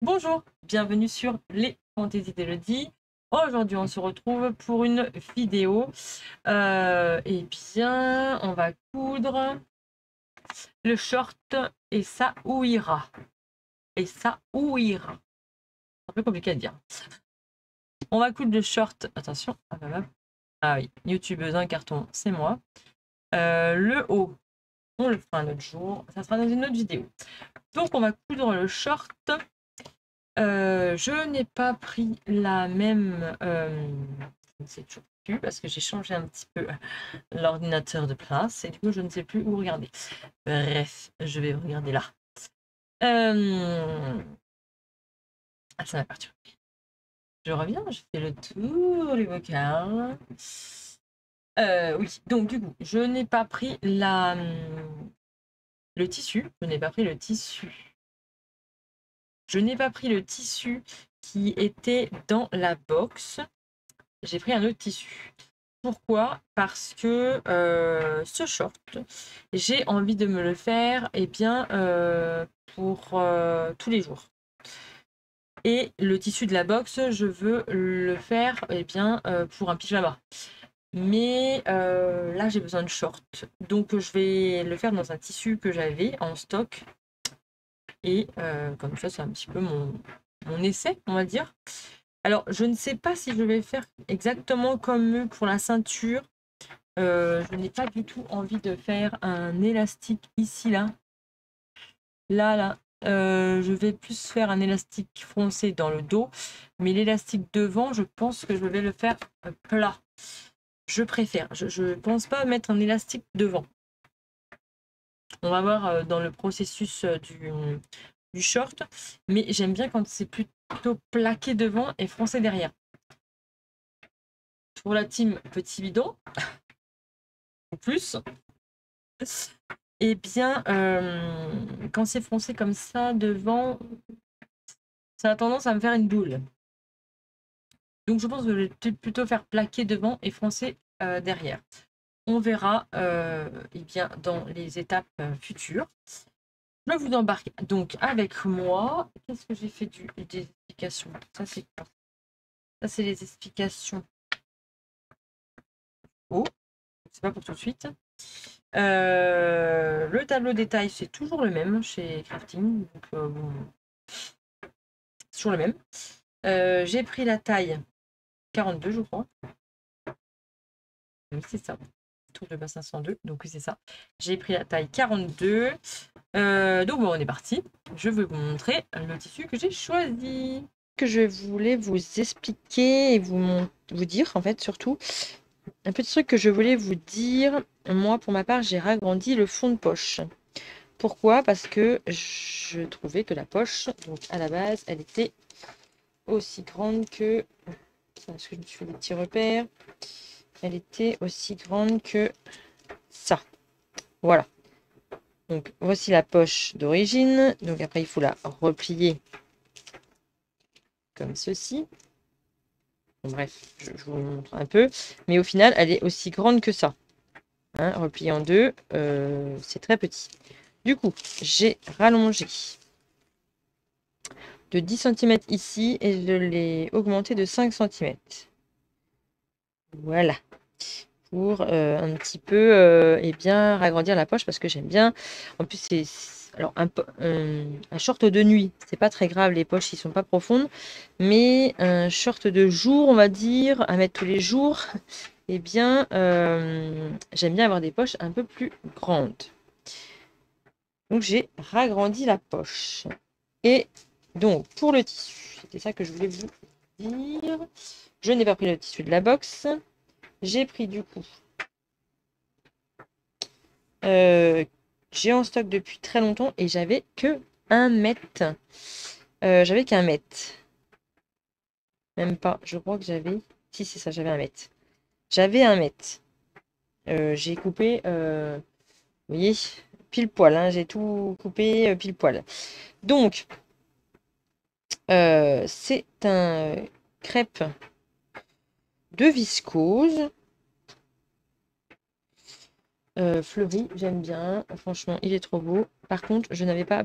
Bonjour, bienvenue sur les Fantaisies d'Elodie. Aujourd'hui, on se retrouve pour une vidéo. Eh bien, on va coudre le short et ça ouïra. Et ça ouïra. C'est un peu compliqué à dire. On va coudre le short. Attention. Ah oui, youtubeuse un carton, c'est moi. Le haut, on le fera un autre jour. Ça sera dans une autre vidéo. Donc, on va coudre le short. Je n'ai pas pris la même. Je ne sais toujours plus parce que j'ai changé un petit peu l'ordinateur de place et du coup je ne sais plus où regarder. Bref, je vais regarder là. Ça va partir. Je reviens, je fais le tour du bocal. Oui, donc du coup, je n'ai pas pris le tissu. Je n'ai pas pris le tissu. Je n'ai pas pris le tissu qui était dans la box. J'ai pris un autre tissu. Pourquoi? Parce que ce short, j'ai envie de me le faire pour tous les jours. Et le tissu de la box, je veux le faire pour un pyjama. Mais là, j'ai besoin de short. Donc, je vais le faire dans un tissu que j'avais en stock. Et comme ça, c'est un petit peu mon essai, on va dire. Alors, je ne sais pas si je vais faire exactement comme eux pour la ceinture. Je n'ai pas du tout envie de faire un élastique ici, là. Là. Je vais plus faire un élastique froncé dans le dos. Mais l'élastique devant, je pense que je vais le faire plat. Je préfère. Je ne pense pas mettre un élastique devant. On va voir dans le processus du short. Mais j'aime bien quand c'est plutôt plaqué devant et froncé derrière. Pour la team petit bidon, en plus, quand c'est froncé comme ça devant, ça a tendance à me faire une boule. Donc je pense que je vais plutôt faire plaquer devant et froncer derrière. On verra dans les étapes futures. Je vous embarque donc avec moi. Qu'est-ce que j'ai fait des explications? Ça c'est quoi? Ça c'est les explications. Oh, c'est pas pour tout de suite. Le tableau détail, c'est toujours le même chez Crafting. Donc, c'est toujours le même. J'ai pris la taille 42, je crois. Oui, c'est ça. Tour de bassin 102. Donc, oui, c'est ça. J'ai pris la taille 42. Donc, bon, on est parti. Je vais vous montrer le tissu que j'ai choisi. Que je voulais vous expliquer et vous dire, en fait, surtout, un petit truc que je voulais vous dire. Moi, pour ma part, j'ai ragrandi le fond de poche. Pourquoi? Parce que je trouvais que la poche, donc à la base, elle était aussi grande que... Parce que je me suis fait des petits repères. Elle était aussi grande que ça. Voilà. Donc, voici la poche d'origine. Donc, après, il faut la replier comme ceci. Bon, bref, je vous montre un peu. Mais au final, elle est aussi grande que ça. Hein, repliée en deux, c'est très petit. Du coup, j'ai rallongé de 10 cm ici et je l'ai augmenté de 5 cm. Voilà. Pour un petit peu ragrandir la poche parce que j'aime bien. En plus, c'est alors un short de nuit, c'est pas très grave, les poches ils sont pas profondes, mais un short de jour, on va dire, à mettre tous les jours, j'aime bien avoir des poches un peu plus grandes. Donc j'ai ragrandi la poche. Et donc pour le tissu, c'était ça que je voulais vous dire. Je n'ai pas pris le tissu de la box. J'ai pris du coup. J'ai en stock depuis très longtemps et j'avais que 1 mètre. J'avais qu'un mètre. Même pas. Je crois que j'avais. Si, c'est ça, j'avais 1 mètre. J'avais 1 mètre. J'ai coupé. Vous voyez, pile poil. Hein, j'ai tout coupé pile poil. Donc, c'est un crêpe de viscose. Fleuri, j'aime bien. Franchement, il est trop beau. Par contre, je n'avais pas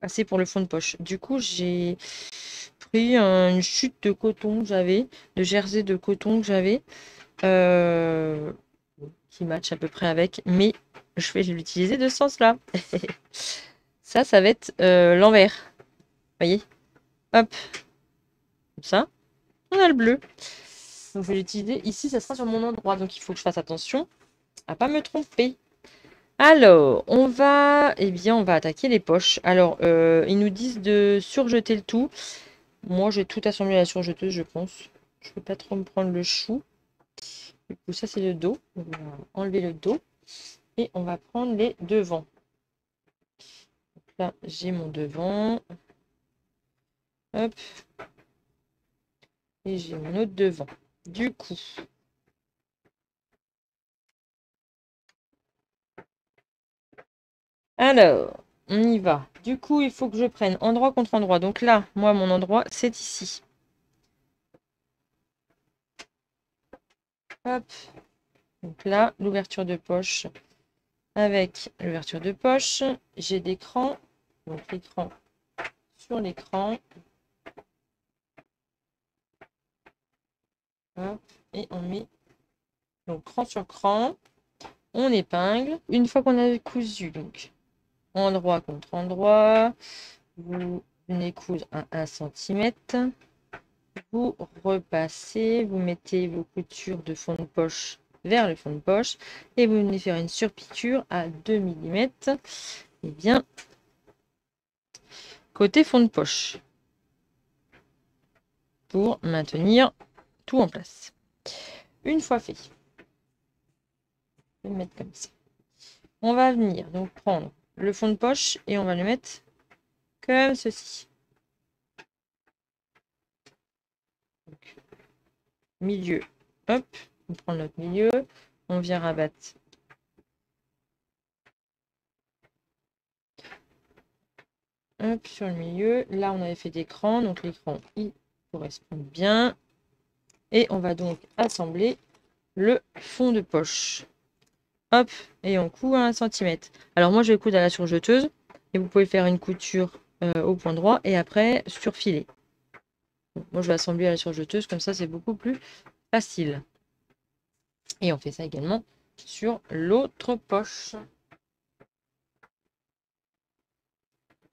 assez pour le fond de poche. Du coup, j'ai pris une chute de coton que j'avais, de jersey de coton que j'avais, qui match à peu près avec, mais je vais l'utiliser de ce sens-là. Ça va être l'envers. Voyez? Hop, comme ça. On a le bleu. Donc je vais l'utiliser. Ici, ça sera sur mon endroit, donc il faut que je fasse attention à pas me tromper. Alors, eh bien, on va attaquer les poches. Alors, ils nous disent de surjeter le tout. Moi, j'ai tout assemblé à la surjeteuse, je pense. Je ne vais pas trop me prendre le chou. Du coup, ça, c'est le dos. On va enlever le dos. Et on va prendre les devants. Donc là, j'ai mon devant. Hop. Et j'ai mon autre devant. Du coup, alors, on y va. Du coup, il faut que je prenne endroit contre endroit. Donc là, moi, mon endroit, c'est ici. Hop. Donc là, l'ouverture de poche. Avec l'ouverture de poche, j'ai des crans. Donc l'écran sur l'écran. Hop. Et on met donc cran sur cran. On épingle. Une fois qu'on a cousu, donc endroit contre endroit, vous venez coudre à 1 cm. Vous repassez, vous mettez vos coutures de fond de poche vers le fond de poche et vous venez faire une surpiqûre à 2 mm. Et bien, côté fond de poche, pour maintenir tout en place. Une fois fait, je vais le mettre comme ça. On va venir donc prendre le fond de poche et on va le mettre comme ceci. Donc, milieu, hop, on prend notre milieu, on vient rabattre hop, sur le milieu. Là, on avait fait des crans, donc l'écran il correspond bien. Et on va donc assembler le fond de poche. Hop, et on coud à 1 cm. Alors moi, je vais coudre à la surjeteuse et vous pouvez faire une couture au point droit et après surfiler. Moi, je vais assembler à la surjeteuse, comme ça, c'est beaucoup plus facile. Et on fait ça également sur l'autre poche.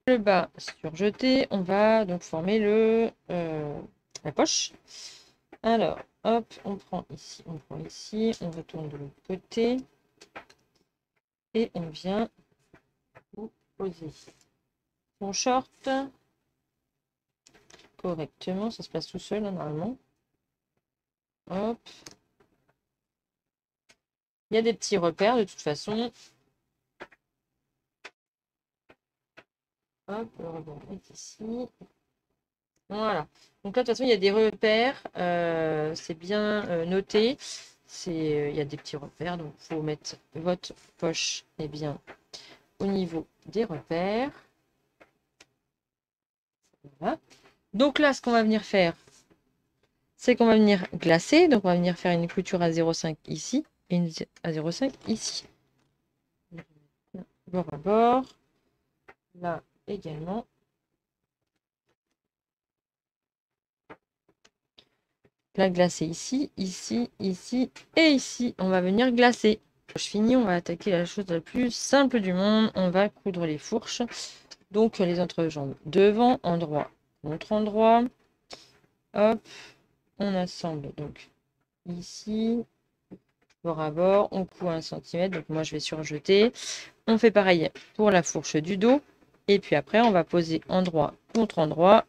Le bas surjeté, on va donc former la poche. Alors, hop, on prend ici, on retourne de l'autre côté. Et on vient poser son short correctement. Ça se place tout seul, hein, normalement. Hop. Il y a des petits repères de toute façon. Hop, le rebond est ici. Voilà. Donc là, de toute façon, il y a des repères. C'est bien noté. Il y a des petits repères. Donc, il faut mettre votre poche bien au niveau des repères. Voilà. Donc là, ce qu'on va venir faire, c'est qu'on va venir glacer. Donc, on va venir faire une couture à 0,5 ici et une à 0,5 ici. Bord à bord. Là également. Là, glacer ici, ici, ici et ici. On va venir glacer. Je finis, on va attaquer la chose la plus simple du monde. On va coudre les fourches. Donc, les entrejambes devant, endroit contre endroit. Hop, on assemble donc ici, bord à bord. On coud à 1 cm. Donc, moi, je vais surjeter. On fait pareil pour la fourche du dos. Et puis après, on va poser endroit contre endroit.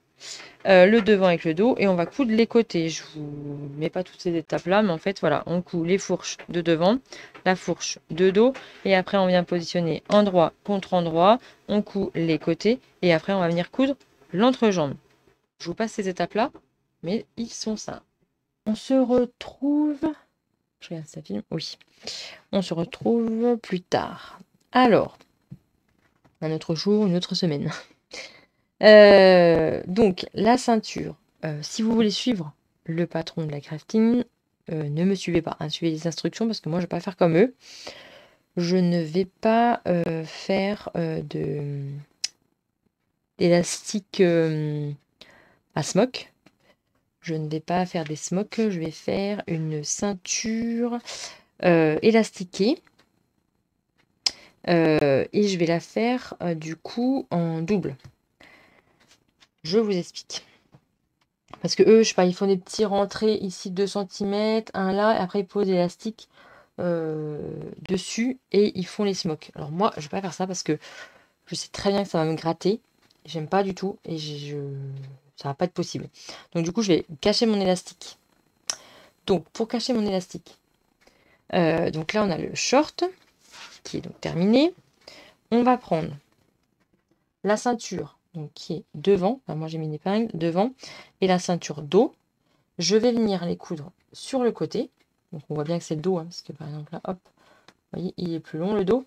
Le devant avec le dos et on va coudre les côtés. Je vous mets pas toutes ces étapes là, mais en fait voilà, on coud les fourches de devant, la fourche de dos et après on vient positionner endroit contre endroit, on coud les côtés et après on va venir coudre l'entrejambe. Je vous passe ces étapes là, mais ils sont simples. On se retrouve, je regarde ça filme, oui, on se retrouve plus tard. Alors, un autre jour, une autre semaine. Donc, la ceinture. Si vous voulez suivre le patron de la crafting, ne me suivez pas, hein, suivez les instructions parce que moi, je ne vais pas faire comme eux. Je ne vais pas faire des d'élastique à smock. Je ne vais pas faire des smocks, je vais faire une ceinture élastiquée. Et je vais la faire du coup en double. Je vous explique. Parce que eux, je sais pas, ils font des petits rentrés ici 2 cm, un là, et après ils posent l'élastique dessus et ils font les smocks. Alors moi, je vais pas faire ça parce que je sais très bien que ça va me gratter. J'aime pas du tout et ça va pas être possible. Donc du coup, je vais cacher mon élastique. Donc pour cacher mon élastique, donc là on a le short qui est donc terminé. On va prendre la ceinture donc qui est devant. Enfin, moi j'ai mis une épingle devant et la ceinture dos. Je vais venir les coudre sur le côté. Donc on voit bien que c'est le dos, hein, parce que par exemple là, hop, vous voyez, il est plus long le dos.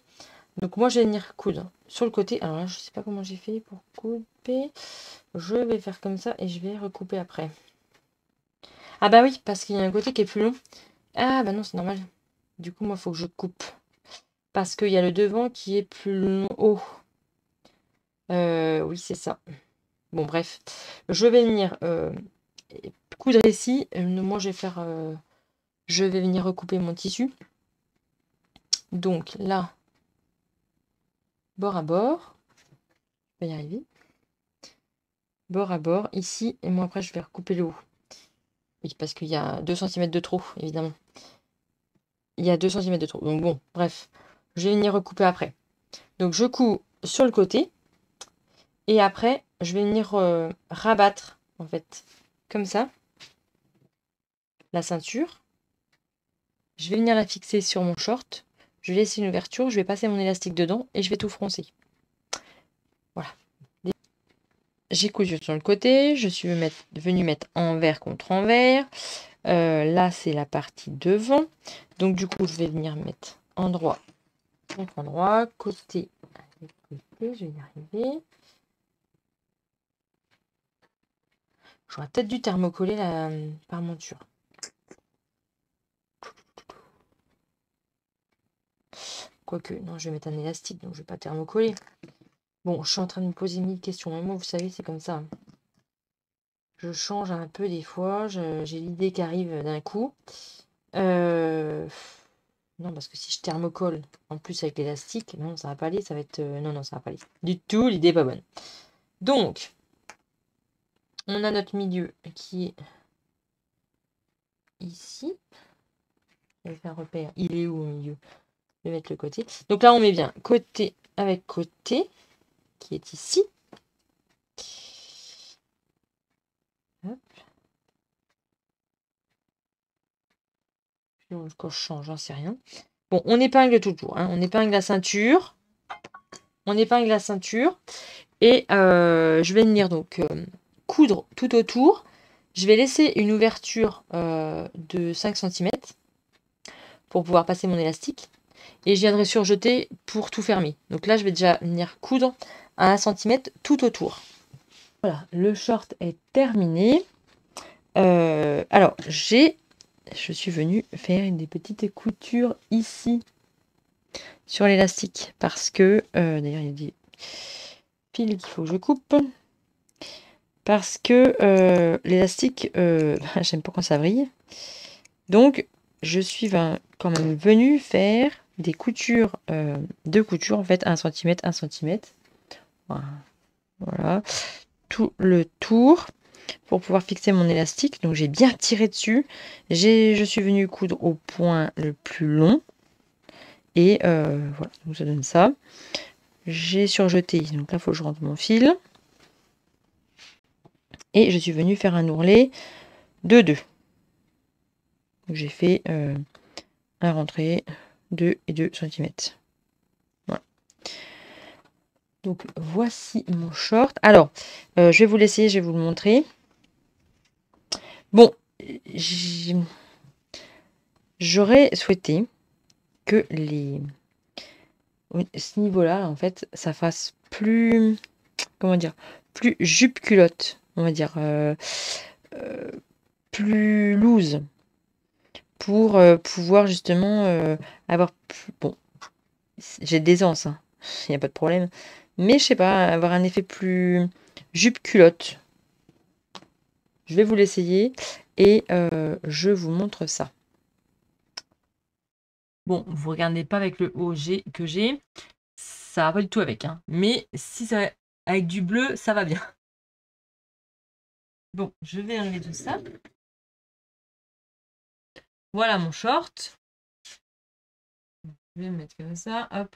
Donc moi je vais venir coudre sur le côté. Alors là, je sais pas comment j'ai fait pour couper. Je vais faire comme ça et je vais recouper après. Ah bah oui, parce qu'il y a un côté qui est plus long. Ah bah non, c'est normal. Du coup, moi, il faut que je coupe. Parce qu'il y a le devant qui est plus long. Oh. Oui, c'est ça. Bon, bref. Je vais venir coudre ici. Moi, je vais venir recouper mon tissu. Donc là, bord à bord. Je vais y arriver. Bord à bord, ici. Et moi, après, je vais recouper le haut. Oui, parce qu'il y a 2 cm de trop, évidemment. Il y a 2 cm de trop. Donc bon, bref. Je vais venir recouper après. Donc je couds sur le côté. Et après, je vais venir rabattre, en fait, comme ça, la ceinture. Je vais venir la fixer sur mon short. Je vais laisser une ouverture, je vais passer mon élastique dedans et je vais tout froncer. Voilà. J'ai cousu sur le côté, je suis venue mettre envers contre envers. Là, c'est la partie devant. Donc, du coup, je vais venir mettre endroit contre endroit, côté avec côté, je vais y arriver. J'aurais peut-être dû thermocoller la parmenture. Quoique, non, je vais mettre un élastique, donc je vais pas thermocoller. Bon, je suis en train de me poser 1000 questions. Moi, vous savez, c'est comme ça. Je change un peu des fois. J'ai l'idée qui arrive d'un coup. Non, parce que si je thermocolle, en plus avec l'élastique, non, ça va pas aller. Ça va être... Non, non, ça va pas aller. Du tout, l'idée est pas bonne. Donc, on a notre milieu qui est ici. Je vais faire un repère. Il est où au milieu? Je vais mettre le côté. Donc là, on met bien côté avec côté, qui est ici. Hop. Quand je change, j'en sais rien. Bon, on épingle toujours. Hein. On épingle la ceinture. On épingle la ceinture. Et je vais venir donc coudre tout autour. Je vais laisser une ouverture de 5 cm pour pouvoir passer mon élastique. Et je viendrai surjeter pour tout fermer. Donc là, je vais déjà venir coudre à 1 cm tout autour. Voilà, le short est terminé. Alors, je suis venue faire des petites coutures ici sur l'élastique parce que, d'ailleurs, il y a des fils qu'il faut que je coupe. Parce que l'élastique, j'aime pas quand ça brille. Donc, je suis quand même venue faire des coutures, 2 coutures en fait, 1 cm, 1 cm. Voilà, tout le tour pour pouvoir fixer mon élastique. Donc, j'ai bien tiré dessus. Je suis venue coudre au point le plus long. Et voilà, donc ça donne ça. J'ai surjeté, donc là, il faut que je rentre mon fil. Et je suis venue faire un ourlet de 2. J'ai fait un rentrée 2 et 2 cm. Voilà. Donc voici mon short. Alors, je vais vous l'essayer, je vais vous le montrer. Bon, j'aurais souhaité que ce niveau-là, en fait, ça fasse plus, comment dire, plus jupe culotte, on va dire, plus loose, pour pouvoir justement avoir plus... Bon, j'ai des ans, ça, il n'y a pas de problème. Mais je sais pas, avoir un effet plus jupe culotte. Je vais vous l'essayer et je vous montre ça. Bon, vous regardez pas avec le haut que j'ai, ça va pas du tout avec, hein. Mais si ça va avec du bleu, ça va bien. Bon, je vais enlever tout ça. Voilà mon short. Je vais le mettre comme ça, hop.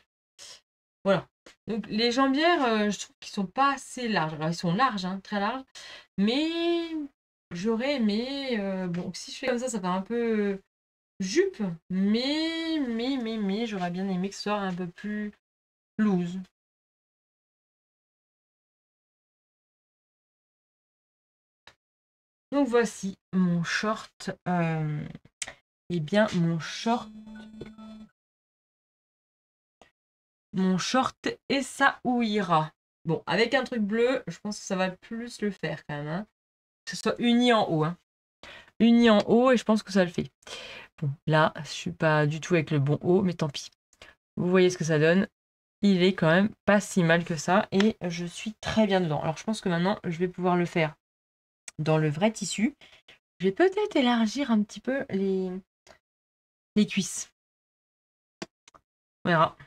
Voilà. Donc les jambières, je trouve qu'ils sont pas assez larges. Alors ils sont larges, hein, très larges. Mais j'aurais aimé. Bon, si je fais comme ça fait un peu jupe. Mais, j'aurais bien aimé que ce soit un peu plus loose. Donc voici mon short. Eh bien, mon short et ça ouillera. Bon, avec un truc bleu, je pense que ça va plus le faire quand même, hein. Que ce soit uni en haut, hein. Uni en haut et je pense que ça le fait. Bon, là, je suis pas du tout avec le bon haut, mais tant pis. Vous voyez ce que ça donne. Il est quand même pas si mal que ça et je suis très bien dedans. Alors, je pense que maintenant, je vais pouvoir le faire dans le vrai tissu. Je vais peut-être élargir un petit peu les cuisses. On verra.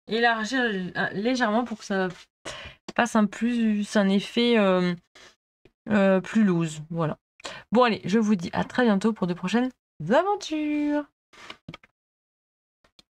Élargir légèrement pour que ça fasse un effet plus loose. Voilà. Bon, allez, je vous dis à très bientôt pour de prochaines aventures.